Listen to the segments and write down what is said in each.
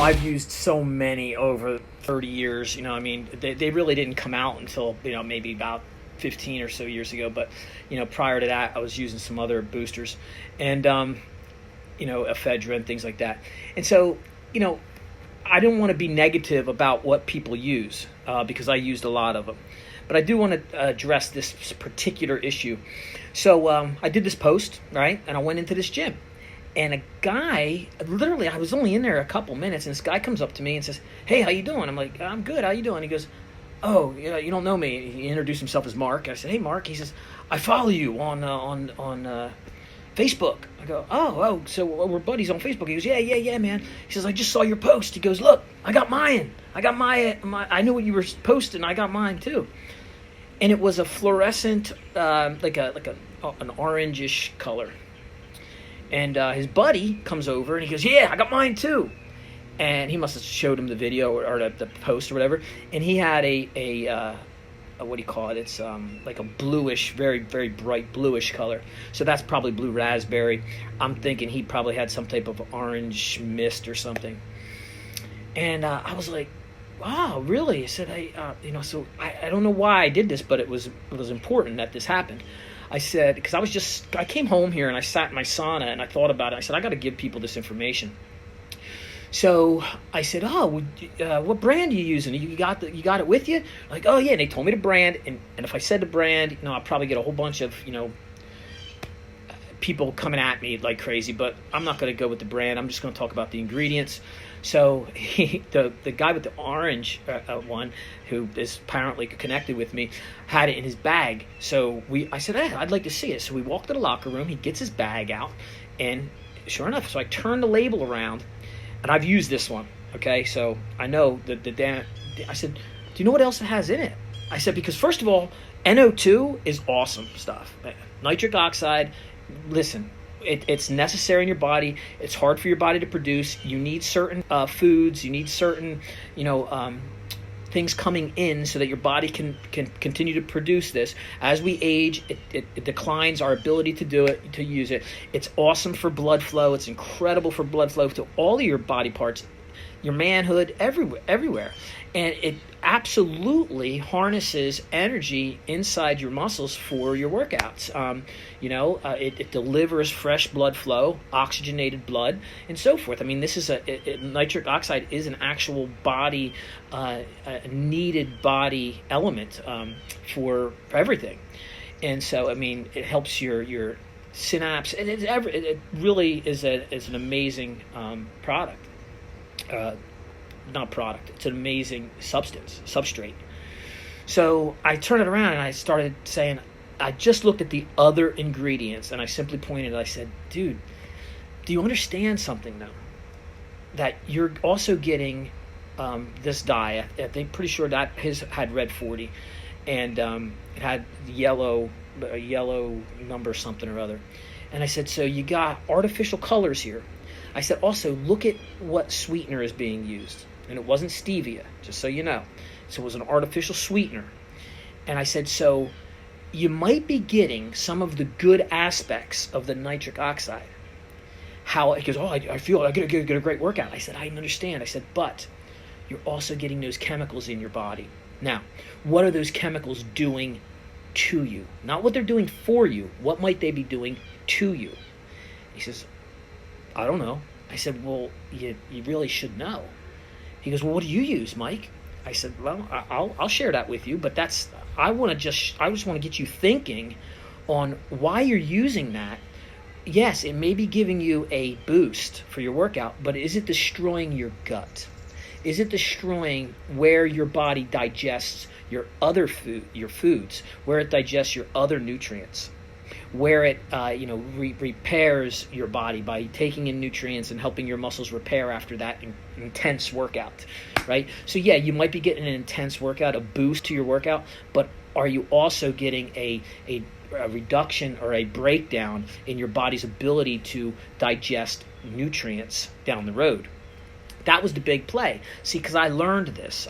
I've used so many over 30 years. I mean, they really didn't come out until, maybe about 15 or so years ago. But, prior to that, I was using some other boosters and, ephedra and things like that. And so, I don't want to be negative about what people use because I used a lot of them. But I do want to address this particular issue. So I did this post, right? And I went into this gym. And a guy, literally, I was only in there a couple minutes, and this guy comes up to me and says, "Hey, how you doing?" I'm like, "I'm good. How you doing?" He goes, "Oh, you don't know me." He introduced himself as Mark. I said, "Hey, Mark." He says, "I follow you on Facebook." I go, "Oh, so we're buddies on Facebook." He goes, "Yeah, man." He says, "I just saw your post." He goes, "Look, I got mine. I got my I knew what you were posting. I got mine too." And it was a fluorescent, like an orangish color. And his buddy comes over and he goes, "Yeah, I got mine too." And he must have showed him the video or the post or whatever. And he had a what do you call it? It's like a bluish, very, very bright bluish color. So that's probably blue raspberry. I'm thinking he probably had some type of orange mist or something. And I was like, "Wow, really?" I said, so I don't know why I did this, but it was important that this happened. I said, because I came home here and I sat in my sauna and I thought about it. I said, I got to give people this information. So I said, "Oh, what brand are you using? You got it with you?" Like, "Oh yeah." And they told me the brand, and if I said the brand, I'll probably get a whole bunch of people coming at me like crazy. But I'm not going to go with the brand. I'm just going to talk about the ingredients. So the guy with the orange one, who is apparently connected with me, had it in his bag. So I said, "Hey, I'd like to see it." So we walked to the locker room. He gets his bag out, and sure enough, so I turned the label around, and I've used this one. Okay, so I know that I said, "Do you know what else it has in it?" I said, because first of all, NO2 is awesome stuff. Nitric oxide. Listen. It's necessary in your body. It's hard for your body to produce. You need certain foods. You need certain, things coming in so that your body can continue to produce this. As we age, it declines our ability to do it, to use it. It's awesome for blood flow. It's incredible for blood flow to all of your body parts, your manhood, everywhere. And it absolutely harnesses energy inside your muscles for your workouts. It delivers fresh blood flow, oxygenated blood, and so forth. I mean, this is nitric oxide is an actual body, needed body element for everything. And so, I mean, it helps your synapse, and it really is an amazing product. Not product, it's an amazing substrate. So I turned it around and I started saying, I just looked at the other ingredients and I simply pointed, I said, "Dude, do you understand something though? That you're also getting this dye. I think pretty sure that his had red 40 and it had yellow number something or other." And I said, "So you got artificial colors here." I said, "Also, look at what sweetener is being used." And it wasn't stevia, just so you know. So it was an artificial sweetener. And I said, "So you might be getting some of the good aspects of the nitric oxide." He goes, "Oh, I feel I get a great workout." I said, "I understand." I said, "But you're also getting those chemicals in your body. Now, what are those chemicals doing to you? Not what they're doing for you. What might they be doing to you?" He says, "I don't know." I said, "Well, you really should know." He goes, "Well, what do you use, Mike?" I said, "Well, I'll share that with you, but I just want to get you thinking on why you're using that. Yes, it may be giving you a boost for your workout, but is it destroying your gut? Is it destroying where your body digests your other foods, where it digests your other nutrients, where it repairs your body by taking in nutrients and helping your muscles repair after that intense workout, right? So yeah, you might be getting an intense workout, a boost to your workout, but are you also getting a reduction or a breakdown in your body's ability to digest nutrients down the road? That was the big play. See, because I learned this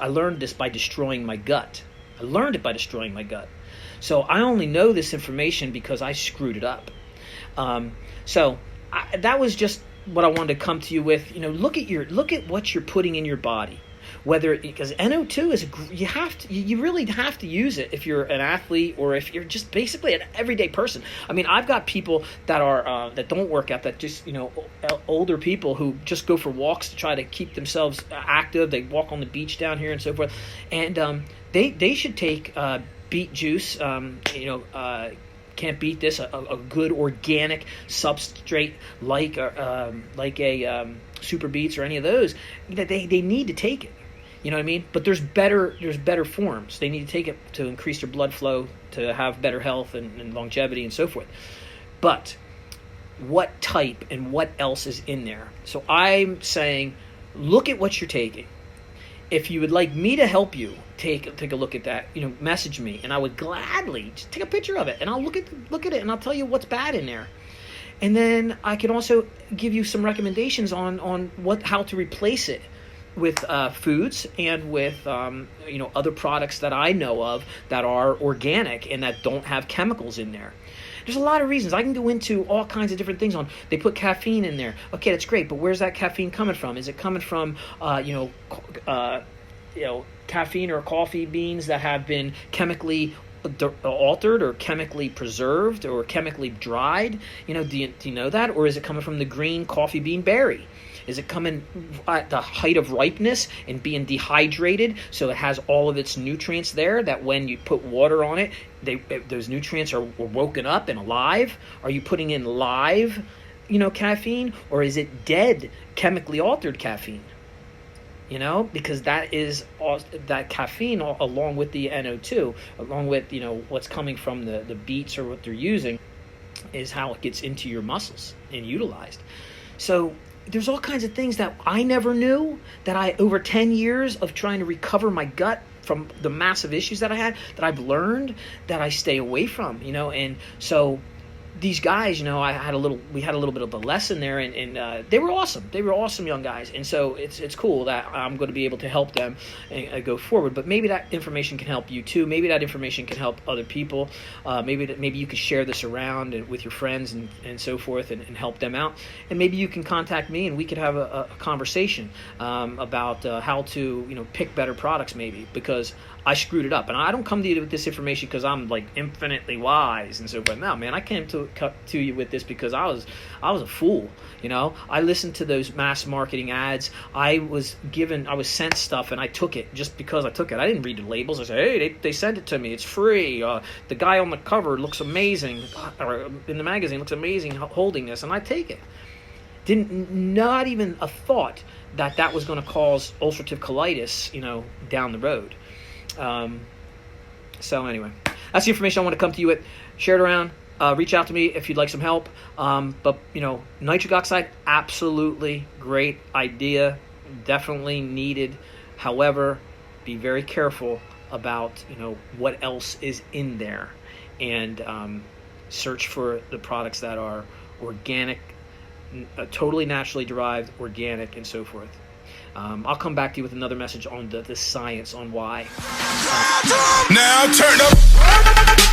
by destroying my gut. I learned it by destroying my gut. So I only know this information because I screwed it up. That was just what I wanted to come to you with. Look at what you're putting in your body. Whether, because NO2 is, you really have to use it if you're an athlete or if you're just basically an everyday person. I mean, I've got people that are that don't work out, that just older people who just go for walks to try to keep themselves active. They walk on the beach down here and so forth, and they should take beet juice. Can't beat this. A good organic substrate like a Super Beets or any of those. They need to take it. You know what I mean? But there's better forms. They need to take it to increase their blood flow, to have better health and longevity and so forth. But what type and what else is in there? So I'm saying, look at what you're taking. If you would like me to help you take a look at that, message me, and I would gladly just take a picture of it, and I'll look at it, and I'll tell you what's bad in there. And then I can also give you some recommendations on how to replace it with foods and with other products that I know of that are organic and that don't have chemicals in there. There's a lot of reasons. I can go into all kinds of different things on. They put caffeine in there. Okay, that's great, but where's that caffeine coming from? Is it coming from caffeine or coffee beans that have been chemically altered or chemically preserved or chemically dried? Do you know that? Or is it coming from the green coffee bean berry? Is it coming at the height of ripeness and being dehydrated so it has all of its nutrients there, that when you put water on it, those nutrients are woken up and alive? Are you putting in live, caffeine? Or is it dead, chemically altered caffeine? Because that is that caffeine, along with the NO2, along with what's coming from the beets or what they're using, is how it gets into your muscles and utilized. So there's all kinds of things that I never knew, that over 10 years of trying to recover my gut from the massive issues that I had, that I've learned that I stay away from. And so these guys, we had a little bit of a lesson there, and they were awesome. They were awesome young guys, and so it's cool that I'm going to be able to help them and go forward. But maybe that information can help you too. Maybe that information can help other people. Maybe you could share this around and with your friends and so forth, and help them out. And maybe you can contact me, and we could have a conversation about how to pick better products, maybe, because I screwed it up. And I don't come to you with this information because I'm like infinitely wise and so forth. No, man, I came to you with this because I was a fool. I listened to those mass marketing ads. I was sent stuff, and I took it just because I took it. I didn't read the labels. I said, hey, they sent it to me. It's free. The guy on the cover looks amazing, or in the magazine looks amazing holding this, and I take it. Not even a thought that was going to cause ulcerative colitis, down the road. So anyway, that's the information I want to come to you with. Share it around. Reach out to me if you'd like some help. But nitric oxide, absolutely great idea, definitely needed. However, be very careful about what else is in there, and search for the products that are organic, totally naturally derived, organic, and so forth. I'll come back to you with another message on the science on why. Now turn up.